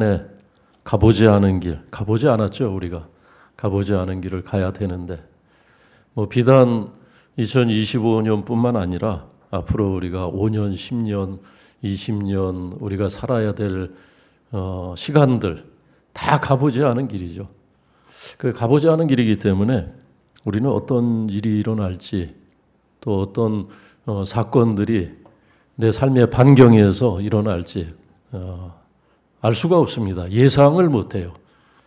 네, 가보지 않은 길, 가보지 않았죠, 우리가. 가보지 않은 길을 가야 되는데, 비단 2025년뿐만 아니라 앞으로 우리가 5년, 10년, 20년 우리가 살아야 될 시간들 다 가보지 않은 길이죠. 그 가보지 않은 길이기 때문에 우리는 어떤 일이 일어날지 또 어떤 사건들이 내 삶의 반경에서 일어날지 알 수가 없습니다. 예상을 못해요.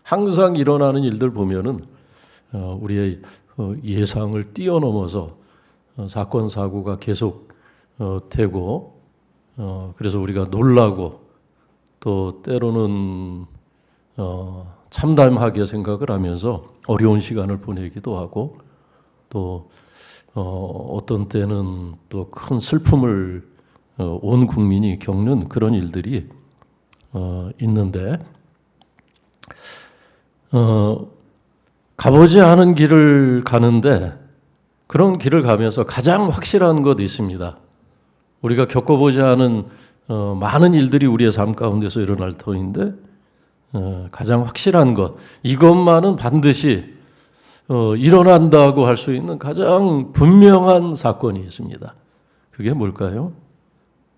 항상 일어나는 일들 보면은 우리의 예상을 뛰어넘어서 사건 사고가 계속 되고 그래서 우리가 놀라고 또 때로는 참담하게 생각을 하면서 어려운 시간을 보내기도 하고 또 어떤 때는 또 큰 슬픔을 온 국민이 겪는 그런 일들이 있는데 가보지 않은 길을 가는데 그런 길을 가면서 가장 확실한 것 있습니다. 우리가 겪어보지 않은 많은 일들이 우리의 삶 가운데서 일어날 터인데 가장 확실한 것, 이것만은 반드시 일어난다고 할 수 있는 가장 분명한 사건이 있습니다. 그게 뭘까요?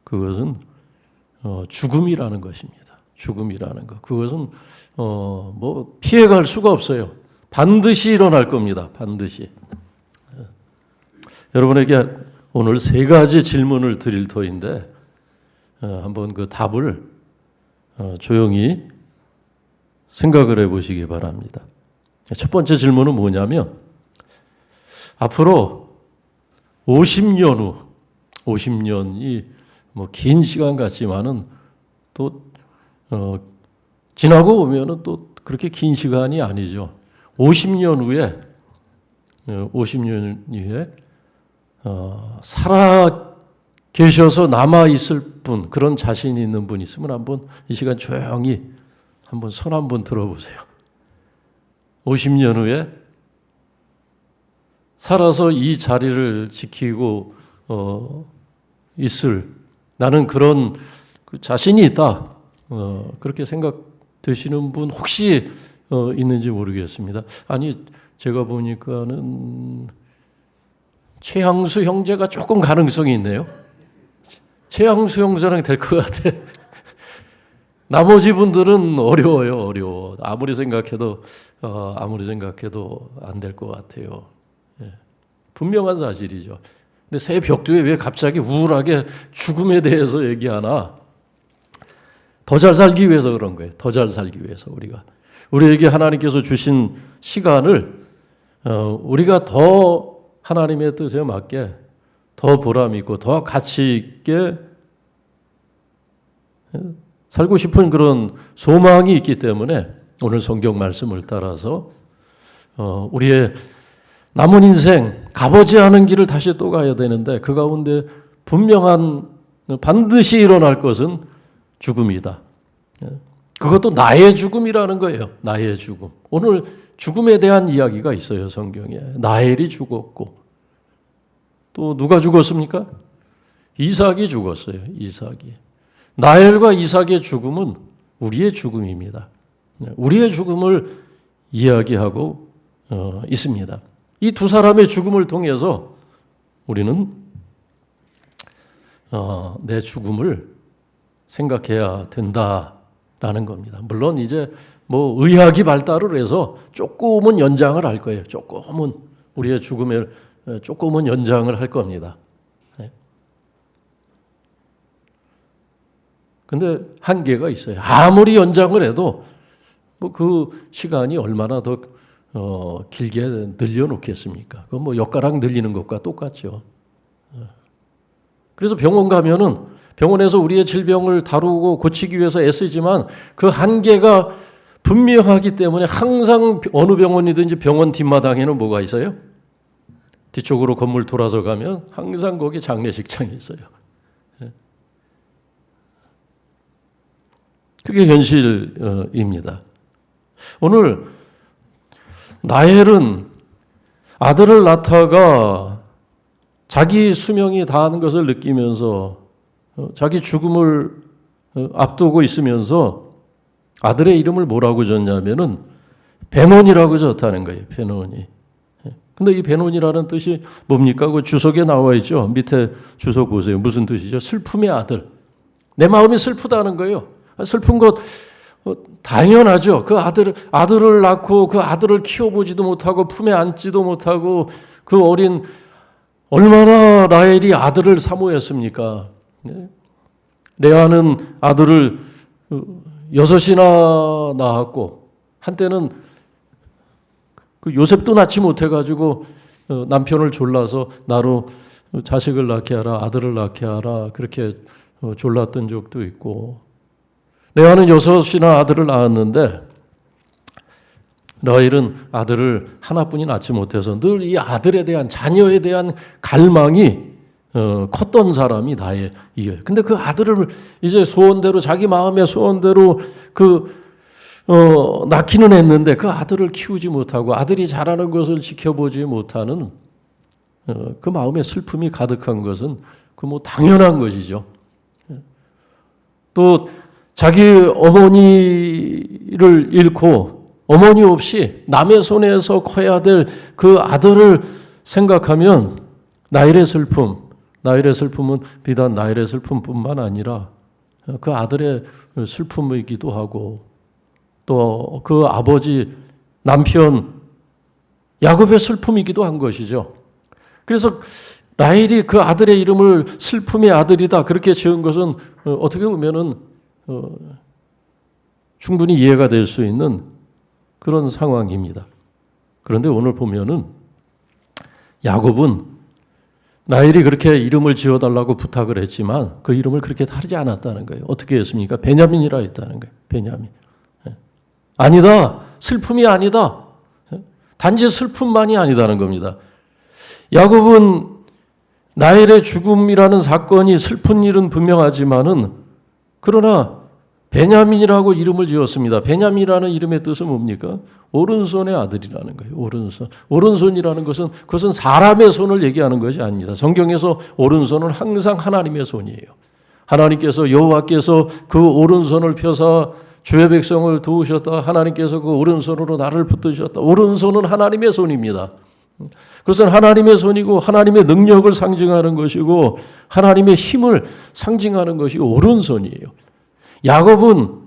그것은 죽음이라는 것입니다. 죽음이라는 것. 그것은 피해갈 수가 없어요. 반드시 일어날 겁니다. 반드시. 여러분에게 오늘 세 가지 질문을 드릴 터인데 한번 그 답을 조용히 생각을 해보시기 바랍니다. 첫 번째 질문은 뭐냐면 앞으로 50년 후, 50년이 긴 시간 같지만은 또 지나고 보면은 또 그렇게 긴 시간이 아니죠. 50년 후에 살아 계셔서 남아 있을 분, 그런 자신이 있는 분 있으면 한번 이 시간 조용히 한번 손 한번 들어보세요. 50년 후에 살아서 이 자리를 지키고 있을 나는 그런 그 자신이 있다. 그렇게 생각되시는 분 혹시 있는지 모르겠습니다. 아니 제가 보니까는 최향수 형제가 조금 가능성이 있네요. 최향수 형제랑 될 것 같아. 나머지 분들은 어려워요. 아무리 생각해도 안 될 것 같아요. 분명한 사실이죠. 근데 새 벽두에 왜 갑자기 우울하게 죽음에 대해서 얘기하나? 더 잘 살기 위해서 그런 거예요. 더 잘 살기 위해서 우리에게 하나님께서 주신 시간을 우리가 더 하나님의 뜻에 맞게 더 보람 있고 더 가치 있게 살고 싶은 그런 소망이 있기 때문에 오늘 성경 말씀을 따라서 우리의 남은 인생 가보지 않은 길을 다시 또 가야 되는데 그 가운데 분명한 반드시 일어날 것은 죽음이다. 그것도 나의 죽음이라는 거예요. 나의 죽음. 오늘 죽음에 대한 이야기가 있어요. 성경에. 나엘이 죽었고 또 누가 죽었습니까? 이삭이 죽었어요. 이삭이. 나엘과 이삭의 죽음은 우리의 죽음입니다. 우리의 죽음을 이야기하고 있습니다. 이 두 사람의 죽음을 통해서 우리는 내 죽음을 생각해야 된다라는 겁니다. 물론 이제 의학이 발달을 해서 조금은 연장을 할 거예요. 조금은 우리의 죽음을 조금은 연장을 할 겁니다. 근데 한계가 있어요. 아무리 연장을 해도 그 시간이 얼마나 더 길게 늘려놓겠습니까? 그건 엿가락 늘리는 것과 똑같죠. 그래서 병원 가면은 병원에서 우리의 질병을 다루고 고치기 위해서 애쓰지만 그 한계가 분명하기 때문에 항상 어느 병원이든지 병원 뒷마당에는 뭐가 있어요? 뒤쪽으로 건물 돌아서 가면 항상 거기 장례식장이 있어요. 그게 현실입니다. 오늘 나엘은 아들을 낳다가 자기 수명이 다하는 것을 느끼면서 자기 죽음을 앞두고 있으면서 아들의 이름을 뭐라고 줬냐면은 베논이라고 줬다는 거예요. 베논이. 근데 이 베논이라는 뜻이 뭡니까? 그 주석에 나와 있죠. 밑에 주석 보세요. 무슨 뜻이죠? 슬픔의 아들. 내 마음이 슬프다는 거예요. 슬픈 것 당연하죠. 그 아들을 낳고 그 아들을 키워보지도 못하고 품에 안지도 못하고 그 어린 얼마나 라헬이 아들을 사모했습니까? 레아는 아들을 6이나 낳았고 한때는 그 요셉도 낳지 못해가지고 남편을 졸라서 나로 자식을 낳게 하라, 아들을 낳게 하라 그렇게 졸랐던 적도 있고 레아는 6이나 아들을 낳았는데 라헬은 아들을 하나뿐이 낳지 못해서 늘 이 아들에 대한 자녀에 대한 갈망이 컸던 사람이 나의 이게. 근데 그 아들을 이제 소원대로 자기 마음의 소원대로 낳기는 했는데 그 아들을 키우지 못하고 아들이 자라는 것을 지켜보지 못하는 그 마음의 슬픔이 가득한 것은 그 뭐 당연한 것이죠. 또 자기 어머니를 잃고 어머니 없이 남의 손에서 커야 될 그 아들을 생각하면 라헬의 슬픔은 비단 라헬의 슬픔뿐만 아니라 그 아들의 슬픔이기도 하고 또 그 아버지 남편 야곱의 슬픔이기도 한 것이죠. 그래서 라헬이 그 아들의 이름을 슬픔의 아들이다 그렇게 지은 것은 어떻게 보면은 충분히 이해가 될 수 있는 그런 상황입니다. 그런데 오늘 보면은 야곱은 라헬이 그렇게 이름을 지어달라고 부탁을 했지만 그 이름을 그렇게 하지 않았다는 거예요. 어떻게 했습니까? 베냐민이라 했다는 거예요. 베냐민. 아니다. 슬픔이 아니다. 단지 슬픔만이 아니다는 겁니다. 야곱은 라헬의 죽음이라는 사건이 슬픈 일은 분명하지만은 그러나 베냐민이라고 이름을 지었습니다. 베냐민이라는 이름의 뜻은 뭡니까? 오른손의 아들이라는 거예요. 오른손. 오른손이라는 것은 그것은 사람의 손을 얘기하는 것이 아닙니다. 성경에서 오른손은 항상 하나님의 손이에요. 하나님께서 여호와께서 그 오른손을 펴사 주의 백성을 도우셨다. 하나님께서 그 오른손으로 나를 붙드셨다. 오른손은 하나님의 손입니다. 그것은 하나님의 손이고 하나님의 능력을 상징하는 것이고 하나님의 힘을 상징하는 것이 오른손이에요. 야곱은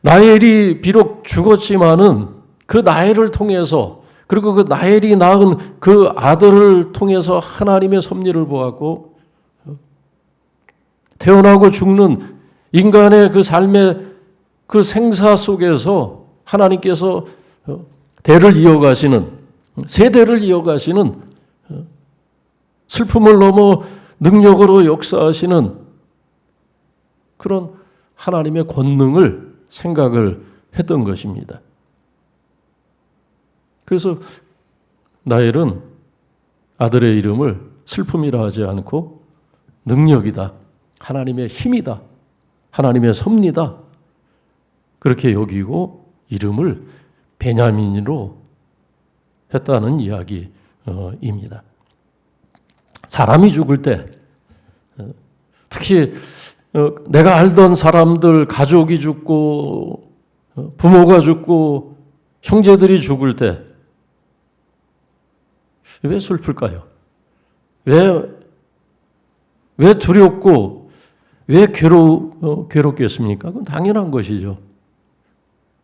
라헬이 비록 죽었지만은 그 라헬을 통해서 그리고 그 라헬이 낳은 그 아들을 통해서 하나님의 섭리를 보았고 태어나고 죽는 인간의 그 삶의 그 생사 속에서 하나님께서 대를 이어가시는 세대를 이어가시는 슬픔을 넘어 능력으로 역사하시는 그런 하나님의 권능을 생각을 했던 것입니다. 그래서 라헬은 아들의 이름을 슬픔이라 하지 않고 능력이다. 하나님의 힘이다. 하나님의 섭리다. 그렇게 여기고 이름을 베냐민으로 했다는 이야기입니다. 사람이 죽을 때 특히 내가 알던 사람들 가족이 죽고 부모가 죽고 형제들이 죽을 때 왜 슬플까요? 왜 두렵고 왜 괴롭겠습니까? 그건 당연한 것이죠.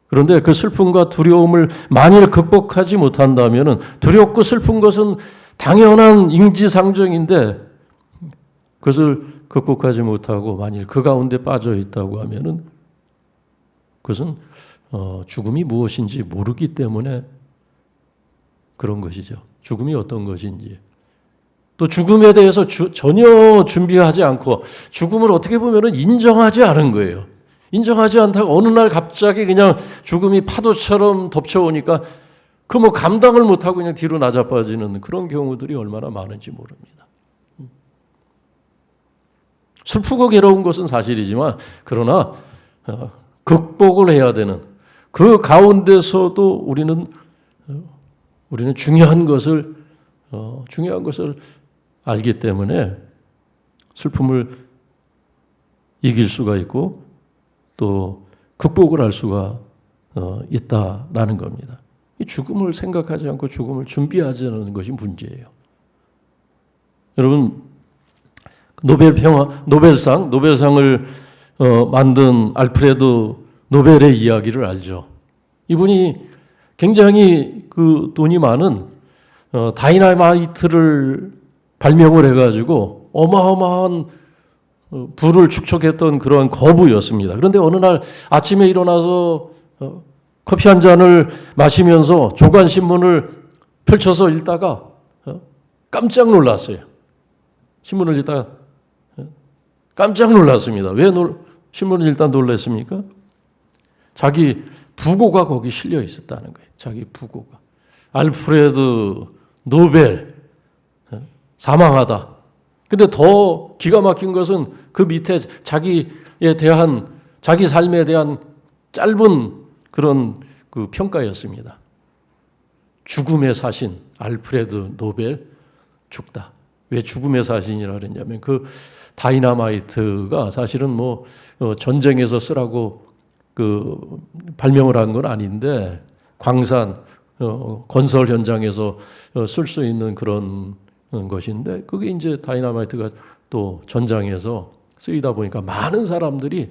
그런데 그 슬픔과 두려움을 만일 극복하지 못한다면 두렵고 슬픈 것은 당연한 인지상정인데 그것을 극복하지 못하고 만일 그 가운데 빠져 있다고 하면은 그것은 죽음이 무엇인지 모르기 때문에 그런 것이죠. 죽음이 어떤 것인지. 또 죽음에 대해서 전혀 준비하지 않고 죽음을 어떻게 보면은 인정하지 않은 거예요. 인정하지 않다가 어느 날 갑자기 그냥 죽음이 파도처럼 덮쳐오니까 그 뭐 감당을 못하고 그냥 뒤로 나자빠지는 그런 경우들이 얼마나 많은지 모릅니다. 슬프고 괴로운 것은 사실이지만 그러나 극복을 해야 되는 그 가운데서도 우리는 중요한 것을 알기 때문에 슬픔을 이길 수가 있고 또 극복을 할 수가 있다라는 겁니다. 이 죽음을 생각하지 않고 죽음을 준비하지 않는 것이 문제예요. 여러분, 노벨상을 만든 알프레드 노벨의 이야기를 알죠. 이분이 굉장히 그 돈이 많은 다이나마이트를 발명을 해가지고 어마어마한 부를 축적했던 그러한 거부였습니다. 그런데 어느 날 아침에 일어나서 커피 한 잔을 마시면서 조간신문을 펼쳐서 읽다가 깜짝 놀랐어요. 신문을 읽다가 깜짝 놀랐습니다. 왜 신문을 읽다 놀랐습니까? 자기 부고가 거기 실려 있었다는 거예요. 자기 부고가. 알프레드 노벨 사망하다. 근데 더 기가 막힌 것은 그 밑에 자기 삶에 대한 짧은 그런 그 평가였습니다. 죽음의 사신 알프레드 노벨 죽다. 왜 죽음의 사신이라 그랬냐면 그 다이나마이트가 사실은 뭐 전쟁에서 쓰라고 그 발명을 한 건 아닌데 광산 건설 현장에서 쓸 수 있는 그런 것인데 그게 이제 다이나마이트가 또 전장에서 쓰이다 보니까 많은 사람들이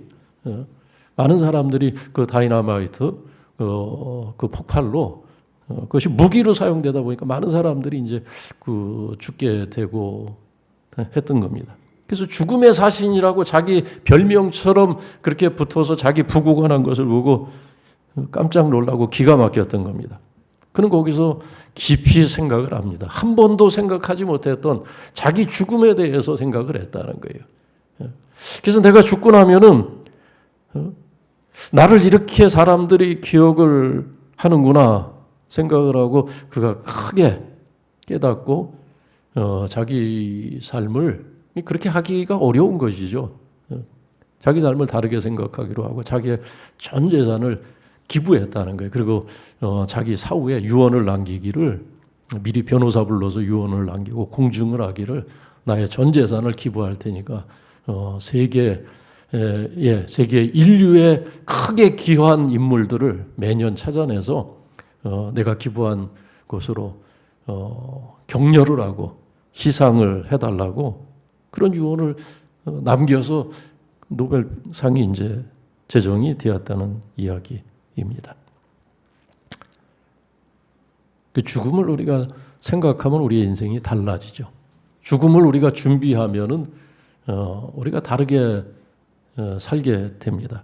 그 다이나마이트 그 폭발로 그것이 무기로 사용되다 보니까 많은 사람들이 이제 그 죽게 되고 했던 겁니다. 그래서 죽음의 사신이라고 자기 별명처럼 그렇게 붙어서 자기 부고가 난 것을 보고 깜짝 놀라고 기가 막혔던 겁니다. 그는 거기서 깊이 생각을 합니다. 한 번도 생각하지 못했던 자기 죽음에 대해서 생각을 했다는 거예요. 그래서 내가 죽고 나면은 나를 이렇게 사람들이 기억을 하는구나 생각을 하고 그가 크게 깨닫고 자기 삶을 그렇게 하기가 어려운 것이죠. 자기 삶을 다르게 생각하기로 하고 자기의 전 재산을 기부했다는 거예요. 그리고 자기 사후에 유언을 남기기를 미리 변호사 불러서 유언을 남기고 공증을 하기를 나의 전 재산을 기부할 테니까 세계 인류의 크게 기여한 인물들을 매년 찾아내서 내가 기부한 것으로 격려를 하고 시상을 해달라고 그런 유언을 남겨서 노벨상이 이제 제정이 되었다는 이야기입니다. 그 죽음을 우리가 생각하면 우리의 인생이 달라지죠. 죽음을 우리가 준비하면은 우리가 다르게 살게 됩니다.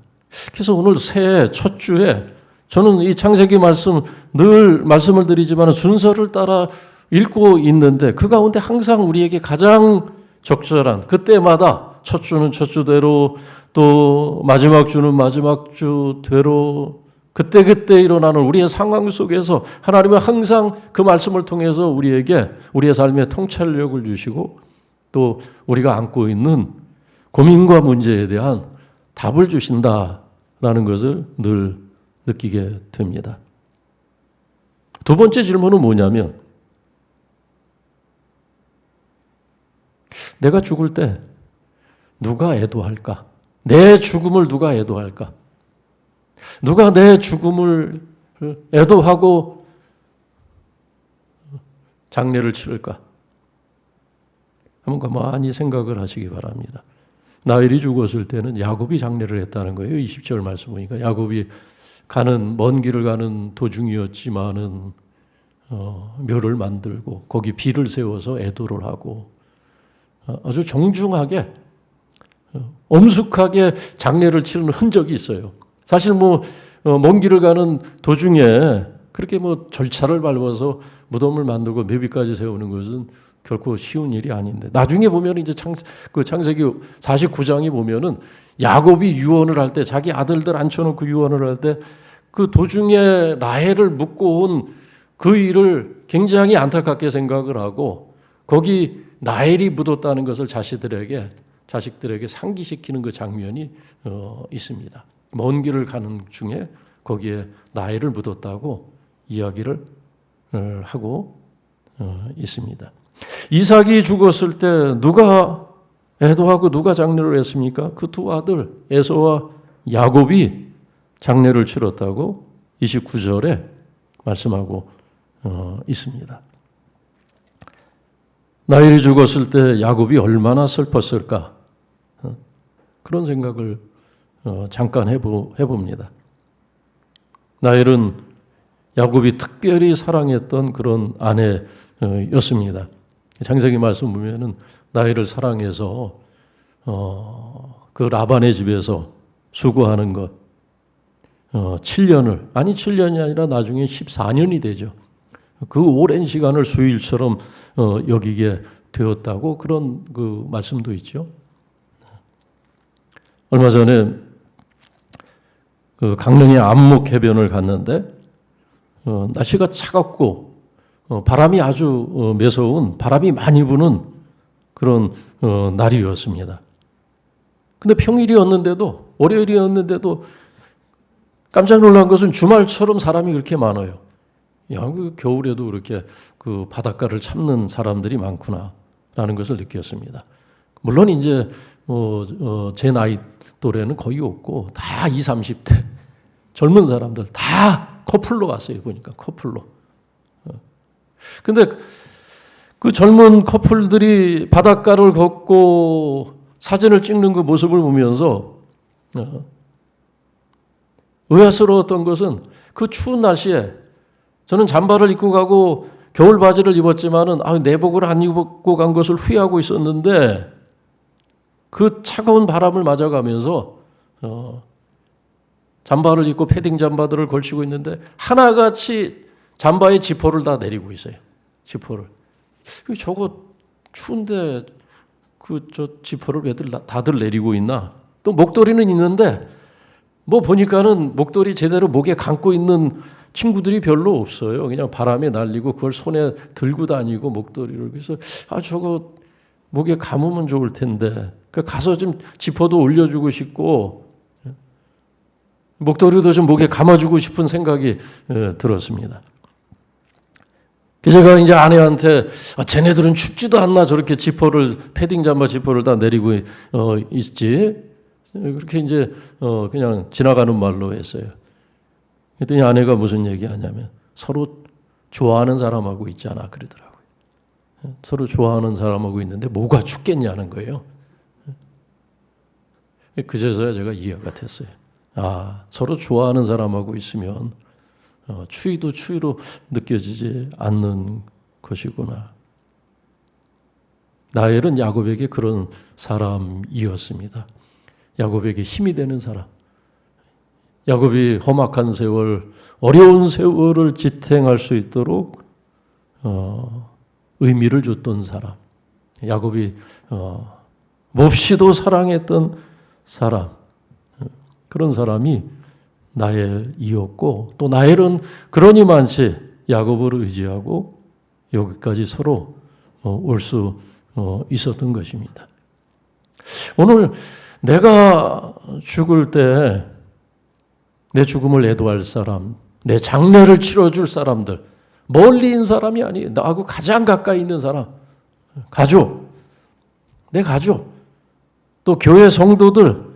그래서 오늘 새해 첫 주에 저는 이 창세기 말씀 늘 말씀을 드리지만 순서를 따라 읽고 있는데 그 가운데 항상 우리에게 가장 적절한 그때마다 첫 주는 첫 주대로 또 마지막 주는 마지막 주대로 그때그때 일어나는 우리의 상황 속에서 하나님은 항상 그 말씀을 통해서 우리에게 우리의 삶의 통찰력을 주시고 또 우리가 안고 있는 고민과 문제에 대한 답을 주신다라는 것을 늘 느끼게 됩니다. 두 번째 질문은 뭐냐면 내가 죽을 때 누가 애도할까? 내 죽음을 누가 애도할까? 누가 내 죽음을 애도하고 장례를 치를까? 한번 많이 생각을 하시기 바랍니다. 라헬이 죽었을 때는 야곱이 장례를 했다는 거예요. 20절 말씀 보니까 야곱이 먼 길을 가는 도중이었지만은 묘를 만들고 거기 비를 세워서 애도를 하고 아주 정중하게 엄숙하게 장례를 치르는 흔적이 있어요. 사실 먼 길을 가는 도중에 그렇게 절차를 밟아서 무덤을 만들고 묘비까지 세우는 것은 결코 쉬운 일이 아닌데 나중에 보면 이제 창세기 49장에 보면은 야곱이 유언을 할 때 자기 아들들 앉혀놓고 유언을 할 때 그 도중에 라헬을 묻고 온 그 일을 굉장히 안타깝게 생각을 하고 거기 라헬이 묻었다는 것을 자식들에게 상기시키는 그 장면이 있습니다. 먼 길을 가는 중에 거기에 라헬을 묻었다고 이야기를 하고 있습니다. 이삭이 죽었을 때 누가 애도하고 누가 장례를 했습니까? 그 두 아들 에서와 야곱이 장례를 치렀다고 29절에 말씀하고 있습니다. 라헬이 죽었을 때 야곱이 얼마나 슬펐을까? 그런 생각을 잠깐 해봅니다. 라헬은 야곱이 특별히 사랑했던 그런 아내였습니다. 창세기 말씀 보면은 라헬을 사랑해서 그 라반의 집에서 수고하는 것 7년이 아니라 나중에 14년이 되죠. 그 오랜 시간을 수일처럼 여기게 되었다고 그런 그 말씀도 있죠. 얼마 전에 그 강릉의 안목 해변을 갔는데 날씨가 차갑고 바람이 아주 매서운 바람이 많이 부는 그런 날이었습니다. 근데 평일이었는데도 월요일이었는데도 깜짝 놀란 것은 주말처럼 사람이 그렇게 많아요. 야, 그 겨울에도 그렇게 그 바닷가를 찾는 사람들이 많구나라는 것을 느꼈습니다. 물론 이제 제 나이 또래는 거의 없고 다 20, 30대 젊은 사람들 다 커플로 왔어요. 보니까 커플로. 근데 그 젊은 커플들이 바닷가를 걷고 사진을 찍는 그 모습을 보면서 의아스러웠던 것은 그 추운 날씨에 저는 잠바를 입고 가고 겨울 바지를 입었지만은 내복을 안 입고 간 것을 후회하고 있었는데 그 차가운 바람을 맞아가면서 잠바를 입고 패딩 잠바들을 걸치고 있는데 하나같이 잠바에 지퍼를 다 내리고 있어요. 지퍼를. 저거 추운데 저 지퍼를 왜들 다들 내리고 있나? 또 목도리는 있는데 뭐 보니까는 목도리 제대로 목에 감고 있는 친구들이 별로 없어요. 그냥 바람에 날리고 그걸 손에 들고 다니고 목도리를. 그래서 저거 목에 감으면 좋을 텐데 가서 좀 지퍼도 올려주고 싶고 목도리도 좀 목에 감아주고 싶은 생각이 들었습니다. 제가 이제 아내한테 쟤네들은 춥지도 않나 저렇게 패딩 잠바 지퍼를 다 내리고 있지. 그렇게 이제 그냥 지나가는 말로 했어요. 그랬더니 아내가 무슨 얘기하냐면 서로 좋아하는 사람하고 있잖아 그러더라고요. 서로 좋아하는 사람하고 있는데 뭐가 춥겠냐는 거예요. 그제서야 제가 이해가 됐어요. 서로 좋아하는 사람하고 있으면 추위도 추위로 느껴지지 않는 것이구나. 라헬은 야곱에게 그런 사람이었습니다. 야곱에게 힘이 되는 사람. 야곱이 험악한 세월, 어려운 세월을 지탱할 수 있도록 의미를 줬던 사람. 야곱이 몹시도 사랑했던 사람. 그런 사람이 라헬이었고 또 라헬은 그러니만치 야곱을 의지하고 여기까지 서로 올 수 있었던 것입니다. 오늘 내가 죽을 때 내 죽음을 애도할 사람, 내 장례를 치러줄 사람들, 멀리 있는 사람이 아니에요. 나하고 가장 가까이 있는 사람, 가족, 내 가족, 또 교회 성도들,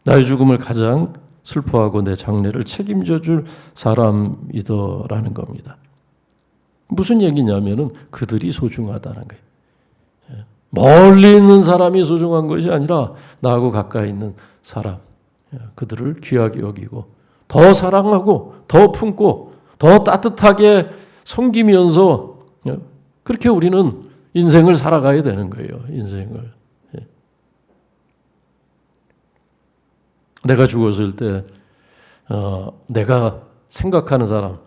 나의 죽음을 가장 슬퍼하고 내 장례를 책임져 줄 사람이더라는 겁니다. 무슨 얘기냐면은 그들이 소중하다는 거예요. 멀리 있는 사람이 소중한 것이 아니라 나하고 가까이 있는 사람, 그들을 귀하게 여기고 더 사랑하고 더 품고 더 따뜻하게 섬기면서 그렇게 우리는 인생을 살아가야 되는 거예요. 인생을. 내가 죽었을 때 내가 생각하는 사람,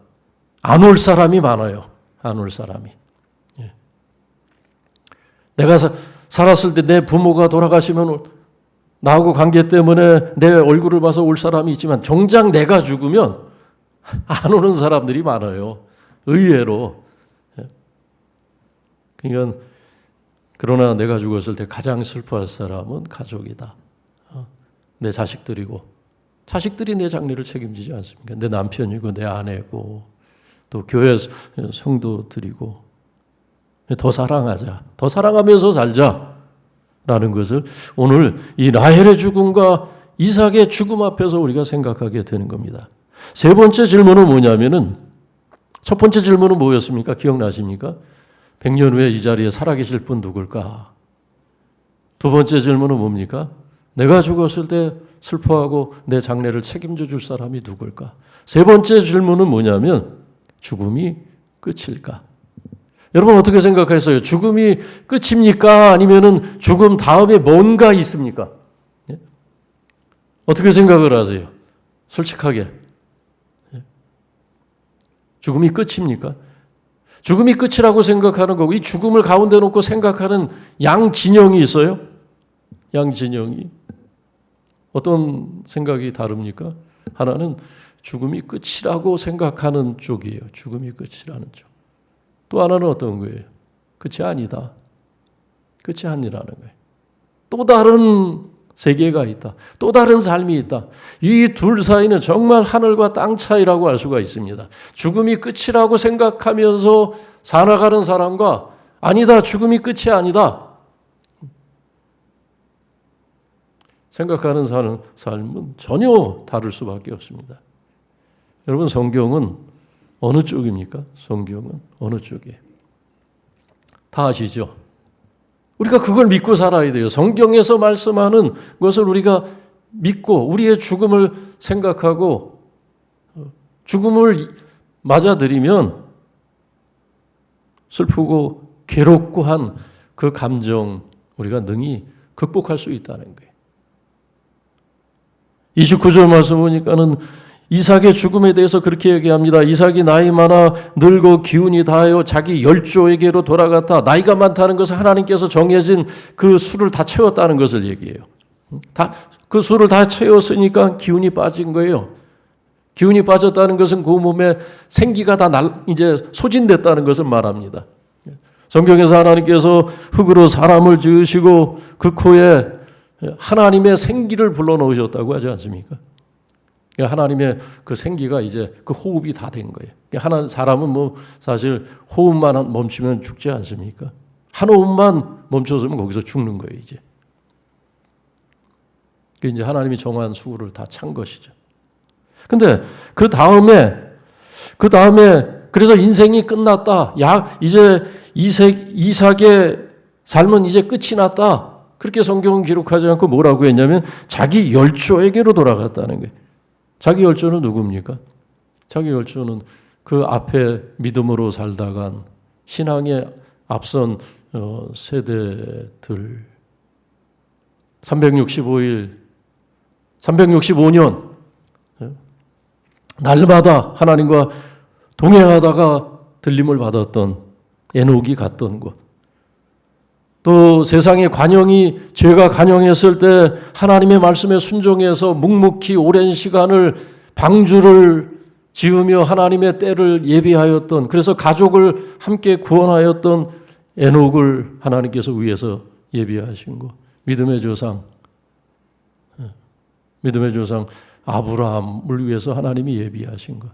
안 올 사람이 많아요. 안 올 사람이. 내가 살았을 때 내 부모가 돌아가시면 나하고 관계 때문에 내 얼굴을 봐서 올 사람이 있지만 정작 내가 죽으면 안 오는 사람들이 많아요. 의외로. 그러니까 그러나 내가 죽었을 때 가장 슬퍼할 사람은 가족이다. 내 자식들이고 자식들이 내 장례를 책임지지 않습니까? 내 남편이고 내 아내고 또 교회 성도들이고 더 사랑하자. 더 사랑하면서 살자. 라는 것을 오늘 이 라헬의 죽음과 이삭의 죽음 앞에서 우리가 생각하게 되는 겁니다. 세 번째 질문은 뭐냐면은 첫 번째 질문은 뭐였습니까? 기억나십니까? 100년 후에 이 자리에 살아계실 분 누굴까? 두 번째 질문은 뭡니까? 내가 죽었을 때 슬퍼하고 내 장례를 책임져 줄 사람이 누굴까? 세 번째 질문은 뭐냐면 죽음이 끝일까? 여러분 어떻게 생각하세요? 죽음이 끝입니까? 아니면은 죽음 다음에 뭔가 있습니까? 예? 어떻게 생각을 하세요? 솔직하게. 예? 죽음이 끝입니까? 죽음이 끝이라고 생각하는 거고 이 죽음을 가운데 놓고 생각하는 양진영이 있어요. 양진영이. 어떤 생각이 다릅니까? 하나는 죽음이 끝이라고 생각하는 쪽이에요. 죽음이 끝이라는 쪽. 또 하나는 어떤 거예요? 끝이 아니다. 끝이 아니라는 거예요. 또 다른 세계가 있다. 또 다른 삶이 있다. 이 둘 사이는 정말 하늘과 땅 차이라고 할 수가 있습니다. 죽음이 끝이라고 생각하면서 살아가는 사람과 아니다. 죽음이 끝이 아니다. 생각하는 삶은 전혀 다를 수밖에 없습니다. 여러분 성경은 어느 쪽입니까? 성경은 어느 쪽이에요? 다 아시죠? 우리가 그걸 믿고 살아야 돼요. 성경에서 말씀하는 것을 우리가 믿고 우리의 죽음을 생각하고 죽음을 맞아들이면 슬프고 괴롭고 한 그 감정 우리가 능히 극복할 수 있다는 거예요. 29절 말씀 보니까는 이삭의 죽음에 대해서 그렇게 얘기합니다. 이삭이 나이 많아 늙어 기운이 다하여 자기 열조에게로 돌아갔다. 나이가 많다는 것은 하나님께서 정해진 그 수를 다 채웠다는 것을 얘기해요. 그 수를 다 채웠으니까 기운이 빠진 거예요. 기운이 빠졌다는 것은 그 몸에 생기가 다 이제 소진됐다는 것을 말합니다. 성경에서 하나님께서 흙으로 사람을 지으시고 그 코에 하나님의 생기를 불러넣으셨다고 하지 않습니까? 하나님의 그 생기가 이제 그 호흡이 다 된 거예요. 사람은 뭐 사실 호흡만 멈추면 죽지 않습니까? 한 호흡만 멈춰서면 거기서 죽는 거예요, 이제. 이제 하나님이 정한 수를 다 찬 것이죠. 근데 그 다음에 그래서 인생이 끝났다. 이제 이삭의 삶은 이제 끝이 났다. 그렇게 성경은 기록하지 않고 뭐라고 했냐면 자기 열조에게로 돌아갔다는 거예요. 자기 열조는 누굽니까? 자기 열조는 그 앞에 믿음으로 살다간 신앙에 앞선 세대들 365년 날마다 하나님과 동행하다가 들림을 받았던 에녹이 갔던 곳. 또 세상의 죄가 관영했을 때 하나님의 말씀에 순종해서 묵묵히 오랜 시간을 방주를 지으며 하나님의 때를 예비하였던, 그래서 가족을 함께 구원하였던 에녹을 하나님께서 위해서 예비하신 것. 믿음의 조상 아브라함을 위해서 하나님이 예비하신 것.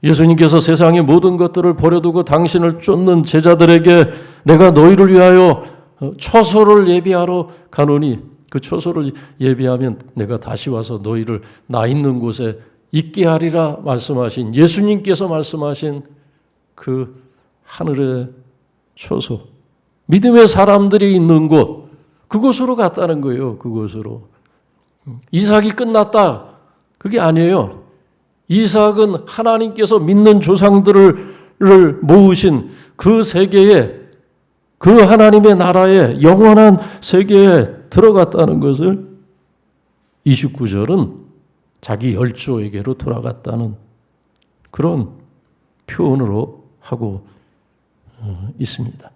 예수님께서 세상의 모든 것들을 버려두고 당신을 쫓는 제자들에게 내가 너희를 위하여 초소를 예비하러 가노니 그 초소를 예비하면 내가 다시 와서 너희를 나 있는 곳에 있게 하리라 말씀하신 예수님께서 말씀하신 그 하늘의 초소, 믿음의 사람들이 있는 곳, 그곳으로 갔다는 거예요. 그곳으로. 이삭이 끝났다. 그게 아니에요. 이삭은 하나님께서 믿는 조상들을 모으신 그 세계에, 그 하나님의 나라에, 영원한 세계에 들어갔다는 것을 29절은 자기 열조에게로 돌아갔다는 그런 표현으로 하고 있습니다.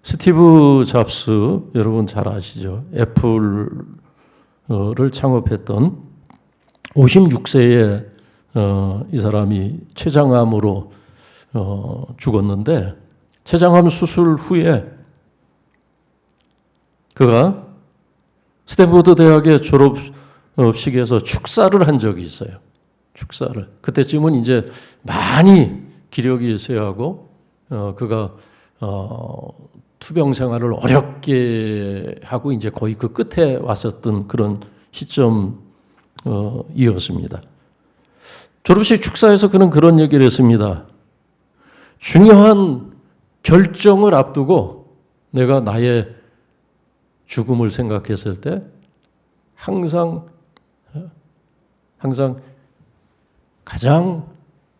스티브 잡스, 여러분 잘 아시죠? 애플을 창업했던 56세에 이 사람이 췌장암으로 죽었는데, 췌장암 수술 후에 그가 스탠포드 대학의 졸업식에서 축사를 한 적이 있어요. 축사를. 그때쯤은 이제 많이 기력이 쇠하고 그가 투병 생활을 어렵게 하고 이제 거의 그 끝에 왔었던 그런 시점이었습니다. 졸업식 축사에서 그는 그런 얘기를 했습니다. 중요한 결정을 앞두고 내가 나의 죽음을 생각했을 때 항상 가장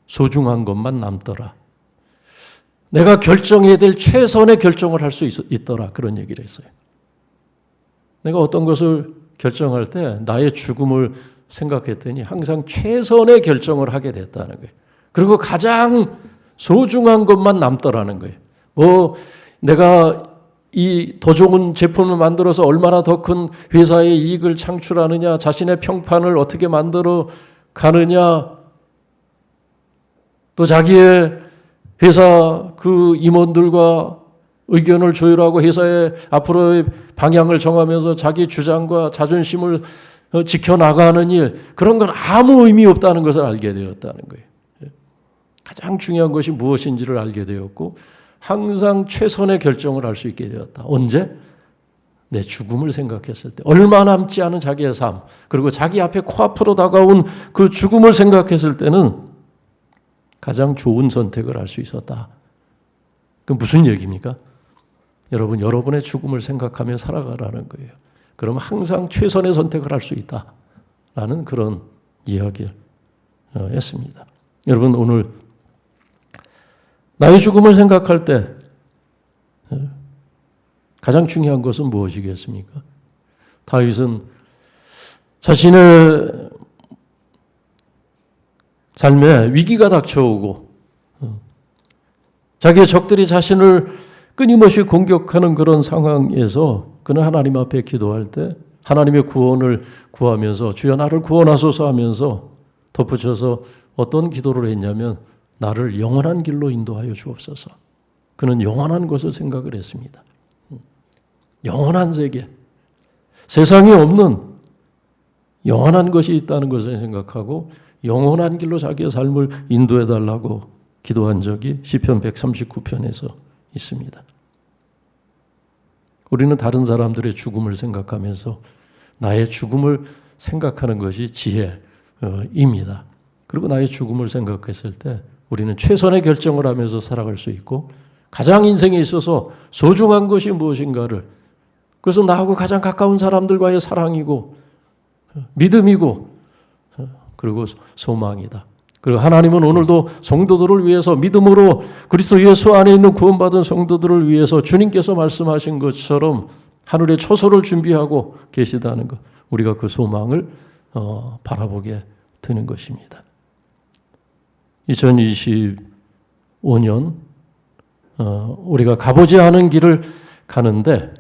소중한 것만 남더라. 내가 결정해야 될 최선의 결정을 할 수 있더라. 그런 얘기를 했어요. 내가 어떤 것을 결정할 때 나의 죽음을 생각했더니 항상 최선의 결정을 하게 됐다는 거예요. 그리고 가장 소중한 것만 남더라는 거예요. 내가 이 더 좋은 제품을 만들어서 얼마나 더 큰 회사의 이익을 창출하느냐, 자신의 평판을 어떻게 만들어 가느냐, 또 자기의 회사 그 임원들과 의견을 조율하고 회사의 앞으로의 방향을 정하면서 자기 주장과 자존심을 지켜나가는 일, 그런 건 아무 의미 없다는 것을 알게 되었다는 거예요. 가장 중요한 것이 무엇인지를 알게 되었고 항상 최선의 결정을 할 수 있게 되었다. 언제? 내 죽음을 생각했을 때. 얼마 남지 않은 자기의 삶, 그리고 자기 앞에 코앞으로 다가온 그 죽음을 생각했을 때는 가장 좋은 선택을 할 수 있었다. 그 무슨 얘기입니까? 여러분, 여러분의 죽음을 생각하며 살아가라는 거예요. 그러면 항상 최선의 선택을 할 수 있다라는 그런 이야기를 했습니다. 여러분, 오늘 나의 죽음을 생각할 때 가장 중요한 것은 무엇이겠습니까? 다윗은 자신의 삶에 위기가 닥쳐오고 자기의 적들이 자신을 끊임없이 공격하는 그런 상황에서 그는 하나님 앞에 기도할 때 하나님의 구원을 구하면서 주여 나를 구원하소서 하면서 덧붙여서 어떤 기도를 했냐면 나를 영원한 길로 인도하여 주옵소서. 그는 영원한 것을 생각을 했습니다. 영원한 세계, 세상에 없는 영원한 것이 있다는 것을 생각하고 영원한 길로 자기의 삶을 인도해 달라고 기도한 적이 시편 139편에서 있습니다. 우리는 다른 사람들의 죽음을 생각하면서 나의 죽음을 생각하는 것이 지혜입니다. 그리고 나의 죽음을 생각했을 때 우리는 최선의 결정을 하면서 살아갈 수 있고 가장 인생에 있어서 소중한 것이 무엇인가를, 그래서 나하고 가장 가까운 사람들과의 사랑이고 믿음이고 그리고 소망이다. 그리고 하나님은 오늘도 성도들을 위해서 믿음으로 그리스도 예수 안에 있는 구원받은 성도들을 위해서 주님께서 말씀하신 것처럼 하늘의 초소를 준비하고 계시다는 것, 우리가 그 소망을 바라보게 되는 것입니다. 2025년 우리가 가보지 않은 길을 가는데,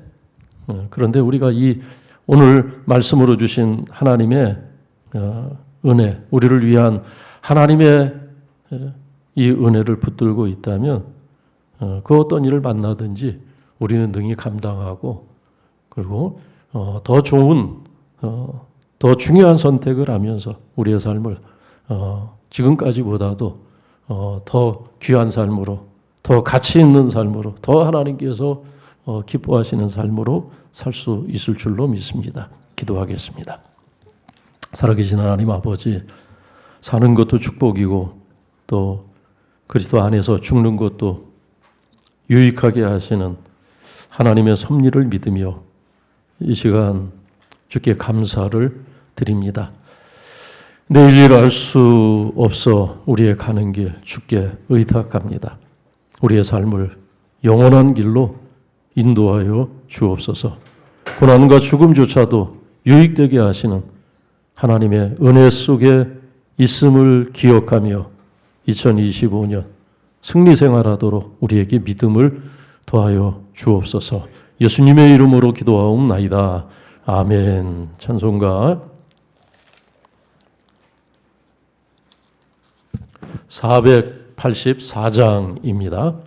그런데 우리가 이 오늘 말씀으로 주신 하나님의 은혜, 우리를 위한 하나님의 이 은혜를 붙들고 있다면 그 어떤 일을 만나든지 우리는 능히 감당하고, 그리고 더 좋은 더 중요한 선택을 하면서 우리의 삶을 지금까지보다도 더 귀한 삶으로, 더 가치 있는 삶으로, 더 하나님께서 기뻐하시는 삶으로 살 수 있을 줄로 믿습니다. 기도하겠습니다. 살아계신 하나님 아버지, 사는 것도 축복이고 또 그리스도 안에서 죽는 것도 유익하게 하시는 하나님의 섭리를 믿으며 이 시간 주께 감사를 드립니다. 내일 일 알 수 없어 우리의 가는 길 주께 의탁합니다. 우리의 삶을 영원한 길로 인도하여 주옵소서. 고난과 죽음조차도 유익되게 하시는 하나님의 은혜 속에 있음을 기억하며 2025년 승리 생활하도록 우리에게 믿음을 더하여 주옵소서. 예수님의 이름으로 기도하옵나이다. 아멘. 찬송가 484장입니다.